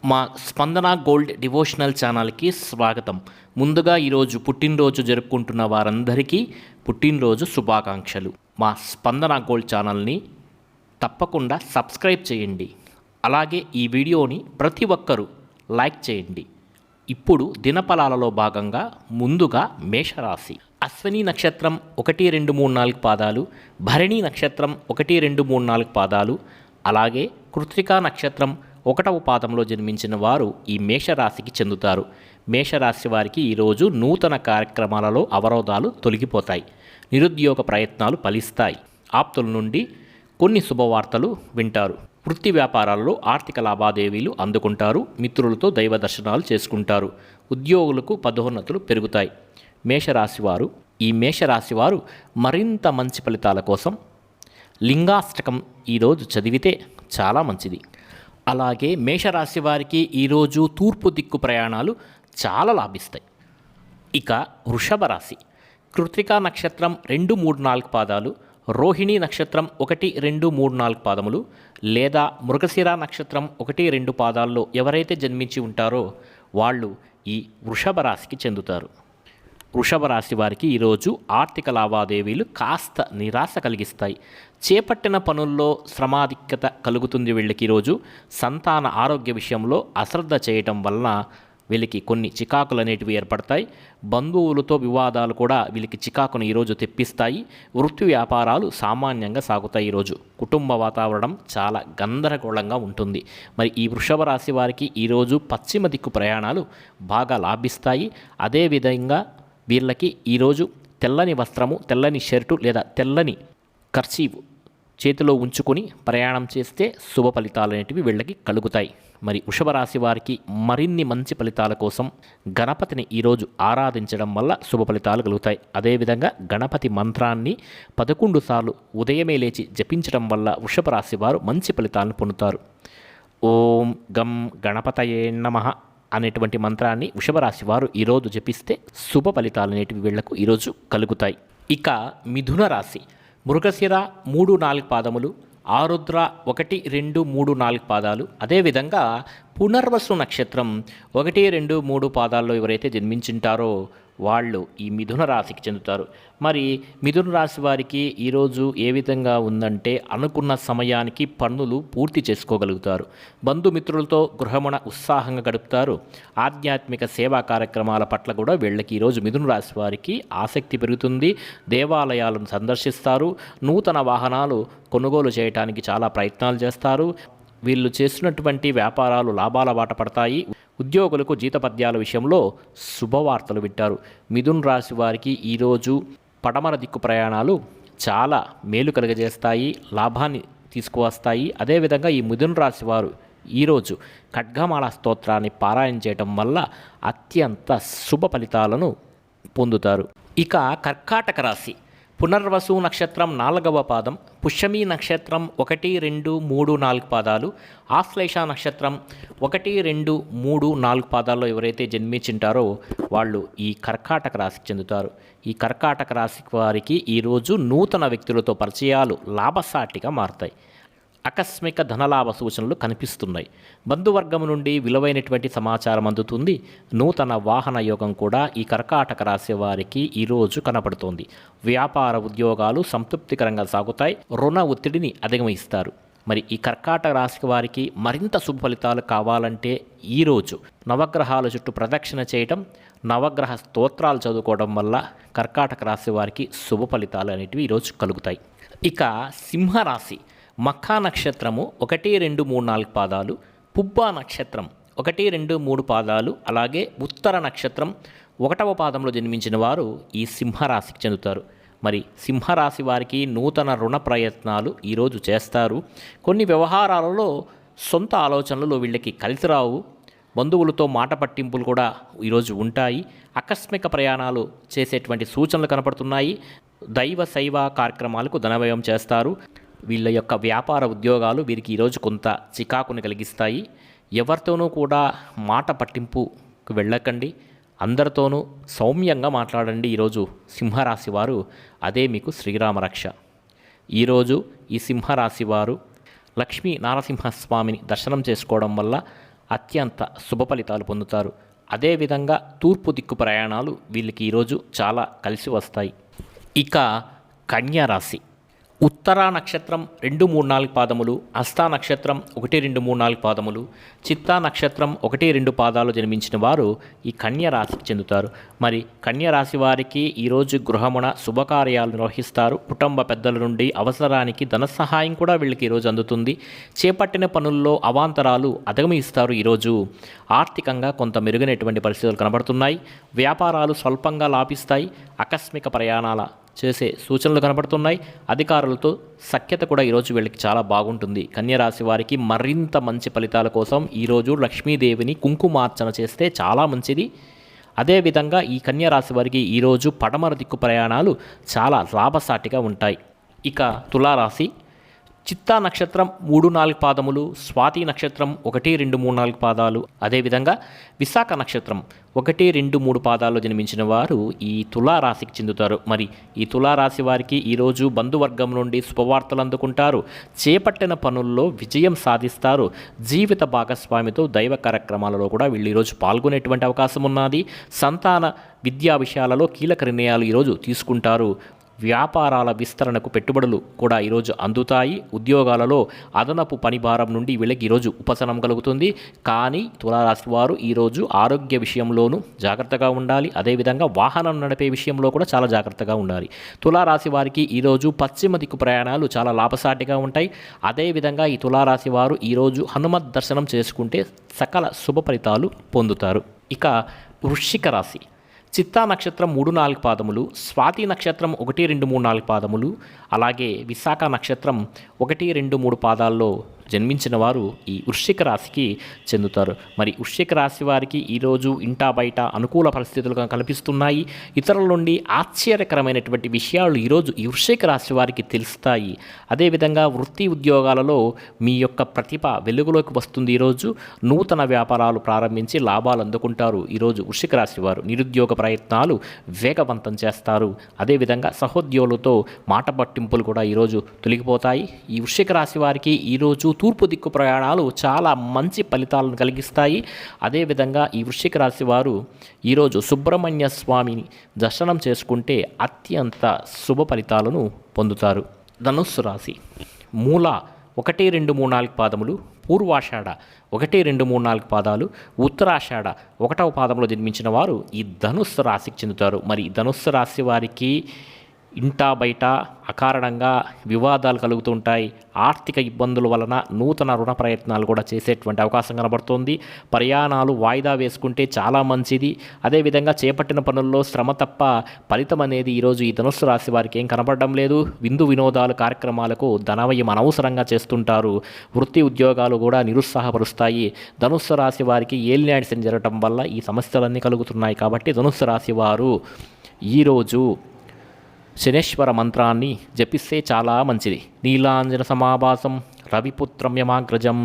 మా స్పందన gold devotional ఛానల్కి స్వాగతం. ముందుగా ఈరోజు పుట్టినరోజు జరుపుకుంటున్న వారందరికీ పుట్టినరోజు శుభాకాంక్షలు. మా స్పందన గోల్డ్ ఛానల్ని తప్పకుండా సబ్స్క్రైబ్ చేయండి. అలాగే ఈ వీడియోని ప్రతి ఒక్కరూ లైక్ చేయండి. ఇప్పుడు దినఫలాలలో భాగంగా ముందుగా మేషరాశి. అశ్విని నక్షత్రం 1, 2, 3, 4 పాదాలు, భరణి నక్షత్రం 1, 2, 3, 4 పాదాలు, అలాగే కృత్తికా నక్షత్రం 1వ పాదంలో జన్మించిన వారు ఈ మేషరాశికి చెందుతారు. మేషరాశి వారికి ఈరోజు నూతన కార్యక్రమాలలో అవరోధాలు తొలగిపోతాయి. నిరుద్యోగ ప్రయత్నాలు ఫలిస్తాయి. ఆప్తుల నుండి కొన్ని శుభవార్తలు వింటారు. వృత్తి వ్యాపారాలలో ఆర్థిక లావాదేవీలు అందుకుంటారు. మిత్రులతో దైవ దర్శనాలు చేసుకుంటారు. ఉద్యోగులకు పదోన్నతులు పెరుగుతాయి. ఈ మేషరాశివారు మరింత మంచి ఫలితాల కోసం లింగాష్టకం ఈరోజు చదివితే చాలా మంచిది. అలాగే మేషరాశి వారికి ఈరోజు తూర్పు దిక్కు ప్రయాణాలు చాలా లాభిస్తాయి. ఇక వృషభ రాశి. కృత్తికా నక్షత్రం 2, 3, 4 పాదాలు, రోహిణి నక్షత్రం 1, 2, 3, 4 పాదములు లేదా మృగశిర నక్షత్రం 1, 2 పాదాల్లో ఎవరైతే జన్మించి ఉంటారో వాళ్ళు ఈ వృషభ రాశికి చెందుతారు. వృషభ రాశి వారికి ఈరోజు ఆర్థిక లావాదేవీలు కాస్త నిరాశ కలిగిస్తాయి. చేపట్టిన పనుల్లో శ్రమాధిక్యత కలుగుతుంది. వీళ్ళకి ఈరోజు సంతాన ఆరోగ్య విషయంలో అశ్రద్ధ చేయటం వలన వీళ్ళకి కొన్ని చికాకులు అనేటివి ఏర్పడతాయి. బంధువులతో వివాదాలు కూడా వీళ్ళకి చికాకును ఈరోజు తెప్పిస్తాయి. వృత్తి వ్యాపారాలు సామాన్యంగా సాగుతాయి. ఈరోజు కుటుంబ వాతావరణం చాలా గందరగోళంగా ఉంటుంది. మరి ఈ వృషభ రాశి వారికి ఈరోజు పశ్చిమ దిక్కు ప్రయాణాలు బాగా లాభిస్తాయి. అదేవిధంగా వీళ్ళకి ఈరోజు తెల్లని వస్త్రము, తెల్లని షర్టు లేదా తెల్లని కర్చీవ్ చేతిలో ఉంచుకొని ప్రయాణం చేస్తే శుభ ఫలితాలు అనేటివి వీళ్ళకి కలుగుతాయి. మరి వృషభ రాశి వారికి మరిన్ని మంచి ఫలితాల కోసం గణపతిని ఈరోజు ఆరాధించడం వల్ల శుభ ఫలితాలు కలుగుతాయి. అదేవిధంగా గణపతి మంత్రాన్ని 11 సార్లు ఉదయమే లేచి జపించడం వల్ల వృషభ రాశి వారు మంచి ఫలితాలను పొందుతారు. ఓం గం గణపతయే నమః అనేటువంటి మంత్రాన్ని వృషభ రాశి వారు ఈరోజు జపిస్తే శుభ ఫలితాలు అనేటివి వీళ్లకు ఈరోజు కలుగుతాయి. ఇక మిథున రాశి. మృగశిర 3, 4 పాదములు, ఆరుద్ర 1, 2, 3, 4 పాదాలు, అదేవిధంగా పునర్వసు నక్షత్రం 1, 2, 3 పాదాల్లో ఎవరైతే జన్మించుంటారో వాళ్ళు ఈ మిథున రాశికి చెందుతారు. మరి మిథున రాశి వారికి ఈరోజు ఏ విధంగా ఉందంటే అనుకున్న సమయానికి పనులు పూర్తి చేసుకోగలుగుతారు. బంధుమిత్రులతో గృహమున ఉత్సాహంగా గడుపుతారు. ఆధ్యాత్మిక సేవా కార్యక్రమాల పట్ల కూడా వీళ్ళకి ఈరోజు మిథున రాశి వారికి ఆసక్తి పెరుగుతుంది. దేవాలయాలను సందర్శిస్తారు. నూతన వాహనాలు కొనుగోలు చేయడానికి చాలా ప్రయత్నాలు చేస్తారు. వీళ్ళు చేసినటువంటి వ్యాపారాలు లాభాల బాట పడతాయి. ఉద్యోగులకు జీతపద్యాల విషయంలో శుభవార్తలు వింటారు. మిథున రాశి వారికి ఈరోజు పడమర దిక్కు ప్రయాణాలు చాలా మేలు కలుగజేస్తాయి, లాభాన్ని తీసుకువస్తాయి. అదేవిధంగా ఈ మిథున రాశి వారు ఈరోజు ఖడ్గమాల స్తోత్రాన్ని పారాయణ చేయటం వల్ల అత్యంత శుభ ఫలితాలను పొందుతారు. ఇక కర్కాటక రాశి. పునర్వసు నక్షత్రం 4వ పాదం, పుష్యమి నక్షత్రం 1, 2, 3, 4 పాదాలు, ఆశ్లేష నక్షత్రం 1, 2, 3, 4 పాదాల్లో ఎవరైతే జన్మించింటారో వాళ్ళు ఈ కర్కాటక రాశికి చెందుతారు. ఈ కర్కాటక రాశి వారికి ఈరోజు నూతన వ్యక్తులతో పరిచయాలు లాభసాటిగా మారుతాయి. ఆకస్మిక ధనలాభ సూచనలు కనిపిస్తున్నాయి. బంధువర్గం నుండి విలువైనటువంటి సమాచారం అందుతుంది. నూతన వాహన యోగం కూడా ఈ కర్కాటక రాశి వారికి ఈరోజు కనపడుతోంది. వ్యాపార ఉద్యోగాలు సంతృప్తికరంగా సాగుతాయి. రుణ ఒత్తిడిని అధిగమిస్తారు. మరి ఈ కర్కాటక రాశి వారికి మరింత శుభ ఫలితాలు కావాలంటే ఈరోజు నవగ్రహాల చుట్టూ ప్రదక్షిణ చేయటం, నవగ్రహ స్తోత్రాలు చదువుకోవడం వల్ల కర్కాటక రాశి వారికి శుభ ఫలితాలు అనేటివి ఈరోజు కలుగుతాయి. ఇక సింహరాశి. మఖా నక్షత్రము 1, 2, 3, 4 పాదాలు, పుబ్బా నక్షత్రం 1, 2, 3 పాదాలు, అలాగే ఉత్తర నక్షత్రం 1వ పాదంలో జన్మించిన వారు ఈ సింహరాశికి చెందుతారు. మరి సింహరాశి వారికి నూతన రుణ ప్రయత్నాలు ఈరోజు చేస్తారు. కొన్ని వ్యవహారాలలో సొంత ఆలోచనలు వీళ్ళకి కలిసిరావు. బంధువులతో మాట పట్టింపులు కూడా ఈరోజు ఉంటాయి. ఆకస్మిక ప్రయాణాలు చేసేటువంటి సూచనలు కనపడుతున్నాయి. దైవ శైవ కార్యక్రమాలకు ధనవ్యయం చేస్తారు. వీళ్ళ యొక్క వ్యాపార ఉద్యోగాలు వీరికి ఈరోజు కొంత చికాకుని కలిగిస్తాయి. ఎవరితోనూ కూడా మాట పట్టింపుకు వెళ్ళకండి. అందరితోనూ సౌమ్యంగా మాట్లాడండి. ఈరోజు సింహరాశి వారు అదే మీకు శ్రీరామ రక్ష. ఈరోజు ఈ సింహరాశి వారు లక్ష్మీ నారసింహస్వామిని దర్శనం చేసుకోవడం వల్ల అత్యంత శుభ ఫలితాలు పొందుతారు. అదేవిధంగా తూర్పు దిక్కు ప్రయాణాలు వీళ్ళకి ఈరోజు చాలా కలిసి వస్తాయి. ఇక కన్యా రాశి. ఉత్తరా నక్షత్రం 2, 3, 4 పాదములు, హస్తా నక్షత్రం 1, 2, 3, 4 పాదములు, చిత్తా నక్షత్రం 1, 2 పాదాలు జన్మించిన వారు ఈ కన్య రాశికి చెందుతారు. మరి కన్య రాశి వారికి ఈరోజు గృహమున శుభకార్యాలు నిర్వహిస్తారు. కుటుంబ పెద్దల నుండి అవసరానికి ధన సహాయం కూడా వీళ్ళకి ఈరోజు అందుతుంది. చేపట్టిన పనుల్లో అవాంతరాలు అధిగమిస్తారు. ఈరోజు ఆర్థికంగా కొంత మెరుగైనటువంటి పరిస్థితులు కనబడుతున్నాయి. వ్యాపారాలు స్వల్పంగా లాభిస్తాయి. ఆకస్మిక ప్రయాణాల చేసే సూచనలు కనబడుతున్నాయి. అధికారులతో సఖ్యత కూడా ఈరోజు వీళ్ళకి చాలా బాగుంటుంది. కన్యరాశి వారికి మరింత మంచి ఫలితాల కోసం ఈరోజు లక్ష్మీదేవిని కుంకుమార్చన చేస్తే చాలా మంచిది. అదేవిధంగా ఈ కన్యరాశి వారికి ఈరోజు పడమర దిక్కు ప్రయాణాలు చాలా లాభసాటిగా ఉంటాయి. ఇక తులారాశి. చిత్తా నక్షత్రం 3, 4 పాదములు, స్వాతి నక్షత్రం 1, 2, 3, 4 పాదాలు, అదేవిధంగా విశాఖ నక్షత్రం 1, 2, 3 పాదాల్లో జన్మించిన వారు ఈ తులారాశికి చెందుతారు. మరి ఈ తులారాశి వారికి ఈరోజు బంధువర్గం నుండి శుభవార్తలు అందుకుంటారు. చేపట్టిన పనుల్లో విజయం సాధిస్తారు. జీవిత భాగస్వామితో దైవ కార్యక్రమాలలో కూడా వీళ్ళు ఈరోజు పాల్గొనేటువంటి అవకాశం ఉన్నది. సంతాన విద్యా విషయాలలో కీలక నిర్ణయాలు ఈరోజు తీసుకుంటారు. వ్యాపారాల విస్తరణకు పెట్టుబడులు కూడా ఈరోజు అందుతాయి. ఉద్యోగాలలో అదనపు పని భారం నుండి వీళ్ళకి ఈరోజు ఉపశమనం కలుగుతుంది. కానీ తులారాశి వారు ఈరోజు ఆరోగ్య విషయంలోనూ జాగ్రత్తగా ఉండాలి. అదేవిధంగా వాహనం నడిపే విషయంలో కూడా చాలా జాగ్రత్తగా ఉండాలి. తులారాశి వారికి ఈరోజు పశ్చిమ దిక్కు ప్రయాణాలు చాలా లాభసాటిగా ఉంటాయి. అదేవిధంగా ఈ తులారాశి వారు ఈరోజు హనుమత్ దర్శనం చేసుకుంటే సకల శుభ ఫలితాలు పొందుతారు. ఇక వృశ్చిక రాశి. చిత్తా నక్షత్రం 3, 4 పాదములు, స్వాతి నక్షత్రం 1, 2, 3, 4 పాదములు, అలాగే విశాఖ నక్షత్రం 1, 2, 3 పాదాల్లో జన్మించిన వారు ఈ వృశ్చిక రాశికి చెందుతారు. మరి వృశ్చిక రాశి వారికి ఈరోజు ఇంటా బయట అనుకూల పరిస్థితులు కనిపిస్తున్నాయి. ఇతరుల నుండి ఆశ్చర్యకరమైనటువంటి విషయాలు ఈరోజు ఈ వృశ్చిక రాశి వారికి తెలుస్తాయి. అదేవిధంగా వృత్తి ఉద్యోగాలలో మీ యొక్క ప్రతిభ వెలుగులోకి వస్తుంది. ఈరోజు నూతన వ్యాపారాలు ప్రారంభించి లాభాలు అందుకుంటారు. ఈరోజు వృశ్చిక రాశి వారు నిరుద్యోగ ప్రయత్నాలు వేగవంతం చేస్తారు. అదేవిధంగా సహోద్యోగులతో మాట పట్టింపులు కూడా ఈరోజు తొలగిపోతాయి. ఈ వృశ్చిక రాశి వారికి ఈరోజు తూర్పు దిక్కు ప్రయాణాలు చాలా మంచి ఫలితాలను కలిగిస్తాయి. అదేవిధంగా ఈ వృశ్చిక రాశి వారు ఈరోజు సుబ్రహ్మణ్య స్వామిని దర్శనం చేసుకుంటే అత్యంత శుభ ఫలితాలను పొందుతారు. ధనుస్సు రాశి. మూల 1, 2, 3, 4 పాదములు, పూర్వాషాఢ 1, 2, 3, 4 పాదాలు, ఉత్తరాషాఢ 1వ పాదంలో జన్మించిన వారు ఈ ధనుస్సు రాశికి చెందుతారు. మరి ధనుస్సు రాశి వారికి ఇంటా బయట అకారణంగా వివాదాలు కలుగుతుంటాయి. ఆర్థిక ఇబ్బందుల వలన నూతన రుణ ప్రయత్నాలు కూడా చేసేటువంటి అవకాశం కనబడుతోంది. ప్రయాణాలు వాయిదా వేసుకుంటే చాలా మంచిది. అదేవిధంగా చేపట్టిన పనుల్లో శ్రమ తప్ప ఫలితం అనేది ఈరోజు ఈ ధనుస్సు రాశి వారికి ఏం కనబడడం లేదు. విందు వినోదాలు కార్యక్రమాలకు ధనవ్యయం అనవసరంగా చేస్తుంటారు. వృత్తి ఉద్యోగాలు కూడా నిరుత్సాహపరుస్తాయి. ధనుస్సు రాశి వారికి ఏలినాటి శని జరగటం వల్ల ఈ సమస్యలన్నీ కలుగుతున్నాయి. కాబట్టి ధనుస్సు రాశి వారు ఈరోజు శనేశ్వర మంత్రాన్ని జపిస్తే చాలా మంచిది. నీలాంజన సమాభాసం రవిపుత్రం యమాగ్రజం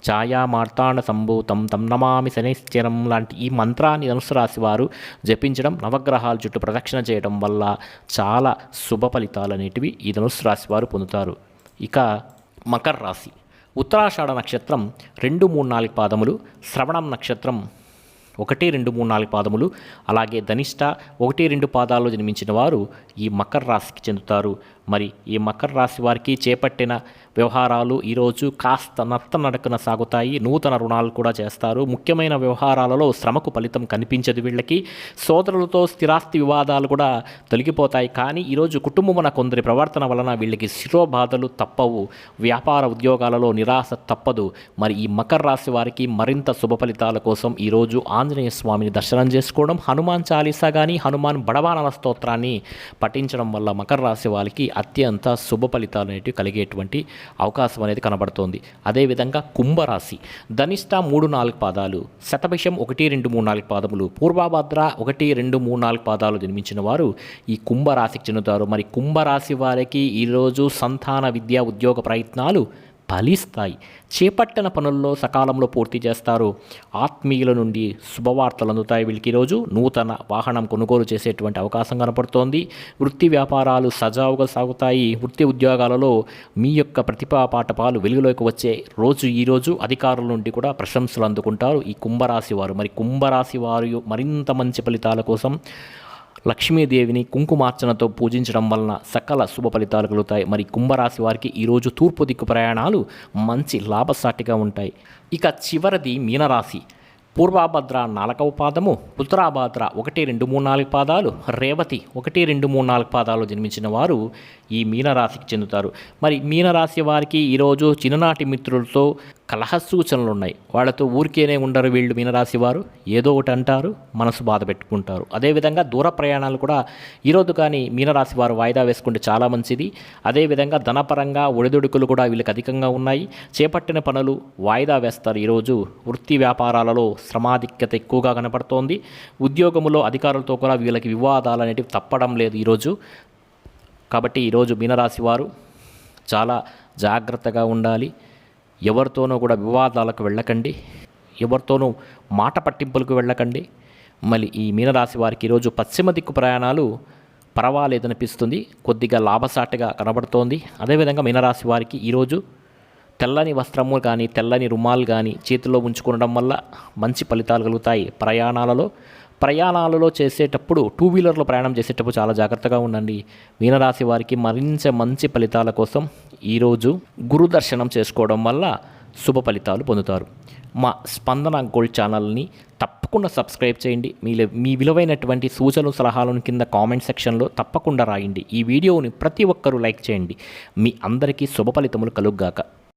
ఛాయా మార్తాండ సంభూతం తం నమామి శనైశ్చరం లాంటి ఈ మంత్రాన్ని ధనుసు రాశి వారు జపించడం, నవగ్రహాల చుట్టూ ప్రదక్షిణ చేయడం వల్ల చాలా శుభ ఫలితాలు అనేటివి ఈ ధనుసు రాశి వారు పొందుతారు. ఇక మకర రాశి. ఉత్తరాషాఢ నక్షత్రం 2, 3, 4 పాదములు, శ్రవణం నక్షత్రం 1, 2, 3, 4 పాదములు, అలాగే ధనిష్ట 1, 2 పాదాల్లో జన్మించిన వారు ఈ మకర రాశికి చెందుతారు. మరి ఈ మకర రాశి వారికి చేపట్టిన వ్యవహారాలు ఈరోజు కాస్త నడకన సాగుతాయి. నూతన రుణాలు కూడా చేస్తారు. ముఖ్యమైన వ్యవహారాలలో శ్రమకు ఫలితం కనిపించదు. వీళ్ళకి సోదరులతో స్థిరాస్తి వివాదాలు కూడా తొలగిపోతాయి. కానీ ఈరోజు కుటుంబమున కొందరి ప్రవర్తన వలన వీళ్ళకి శిరోబాధలు తప్పవు. వ్యాపార ఉద్యోగాలలో నిరాశ తప్పదు. మరి ఈ మకర రాశి వారికి మరింత శుభ ఫలితాల కోసం ఈరోజు ఆంజనేయ స్వామిని దర్శనం చేసుకోవడం, హనుమాన్ చాలీసా కానీ హనుమాన్ బడబానల స్తోత్రాన్ని పఠించడం వల్ల మకర రాశి వారికి అత్యంత శుభ ఫలితాలు అనేవి కలిగేటువంటి అవకాశం అనేది కనబడుతోంది. అదేవిధంగా కుంభరాశి. ధనిష్ట 3, 4 పాదాలు, శతభిషం 1, 2, 3, 4 పాదములు, పూర్వభద్ర 1, 2, 3, 4 పాదాలు జన్మించిన వారు ఈ కుంభరాశికి చెందుతారు. మరి కుంభరాశి వారికి ఈరోజు సంతాన విద్యా ఉద్యోగ ప్రయత్నాలు ఫలిస్తాయి. చేపట్టిన పనుల్లో సకాలంలో పూర్తి చేస్తారు. ఆత్మీయుల నుండి శుభవార్తలు అందుతాయి. వీళ్ళకి ఈరోజు నూతన వాహనం కొనుగోలు చేసేటువంటి అవకాశం కనపడుతోంది. వృత్తి వ్యాపారాలు సజావుగా సాగుతాయి. వృత్తి ఉద్యోగాలలో మీ యొక్క ప్రతిభా పాఠపాలు వెలుగులోకి వచ్చే రోజు ఈరోజు. అధికారుల నుండి కూడా ప్రశంసలు అందుకుంటారు ఈ కుంభరాశి వారు. మరి కుంభరాశి వారు మరింత మంచి ఫలితాల కోసం లక్ష్మీదేవిని కుంకుమార్చనతో పూజించడం వలన సకల శుభ ఫలితాలు కలుగుతాయి. మరి కుంభరాశి వారికి ఈరోజు తూర్పు దిక్కు ప్రయాణాలు మంచి లాభసాటిగా ఉంటాయి. ఇక చివరిది మీనరాశి. పూర్వాభద్ర 4వ పాదము, ఉత్తరాభద్ర 1, 2, 3, 4 పాదాలు, రేవతి 1, 2, 3, 4 పాదాలు జన్మించిన వారు ఈ మీనరాశికి చెందుతారు. మరి మీనరాశి వారికి ఈరోజు చిన్ననాటి మిత్రులతో కలహ సూచనలు ఉన్నాయి. వాళ్ళతో ఊరికేనే ఉండరు వీళ్ళు. మీనరాశి వారు ఏదో ఒకటి అంటారు, మనసు బాధ పెట్టుకుంటారు. అదేవిధంగా దూర ప్రయాణాలు కూడా ఈరోజు కానీ మీనరాశి వారు వాయిదా వేసుకుంటే చాలా మంచిది. అదేవిధంగా ధనపరంగా ఒడిదుడుకులు కూడా వీళ్ళకి అధికంగా ఉన్నాయి. చేపట్టిన పనులు వాయిదా వేస్తారు. ఈరోజు వృత్తి వ్యాపారాలలో శ్రమాధిక్యత ఎక్కువగా కనపడుతోంది. ఉద్యోగములో అధికారులతో కూడా వీళ్ళకి వివాదాలు అనేటివి తప్పడం లేదు ఈరోజు. కాబట్టి ఈరోజు మీనరాశి వారు చాలా జాగ్రత్తగా ఉండాలి. ఎవరితోనూ కూడా వివాదాలకు వెళ్ళకండి. ఎవరితోనూ మాట పట్టింపులకు వెళ్ళకండి. మళ్ళీ ఈ మీనరాశి వారికి ఈరోజు పశ్చిమ దిక్కు ప్రయాణాలు పర్వాలేదనిపిస్తుంది. కొద్దిగా లాభసాటిగా కనబడుతోంది. అదేవిధంగా మీనరాశి వారికి ఈరోజు తెల్లని వస్త్రము కానీ తెల్లని రుమాలు కానీ చేతిలో ఉంచుకోవడం వల్ల మంచి ఫలితాలు కలుగుతాయి. ప్రయాణాలలో చేసేటప్పుడు 2 వీలర్లో ప్రయాణం చేసేటప్పుడు చాలా జాగ్రత్తగా ఉండండి. మీనరాశి వారికి మరింత మంచి ఫలితాల కోసం ఈరోజు గురు దర్శనం చేసుకోవడం వల్ల శుభ ఫలితాలు పొందుతారు. మా స్పందన గోల్డ్ ఛానల్ని తప్పకుండా సబ్స్క్రైబ్ చేయండి. మీ విలువైనటువంటి సూచనలు సలహాలను కింద కామెంట్ సెక్షన్లో తప్పకుండా రాయండి. ఈ వీడియోని ప్రతి ఒక్కరూ లైక్ చేయండి. మీ అందరికీ శుభ ఫలితములు కలుగుగాక.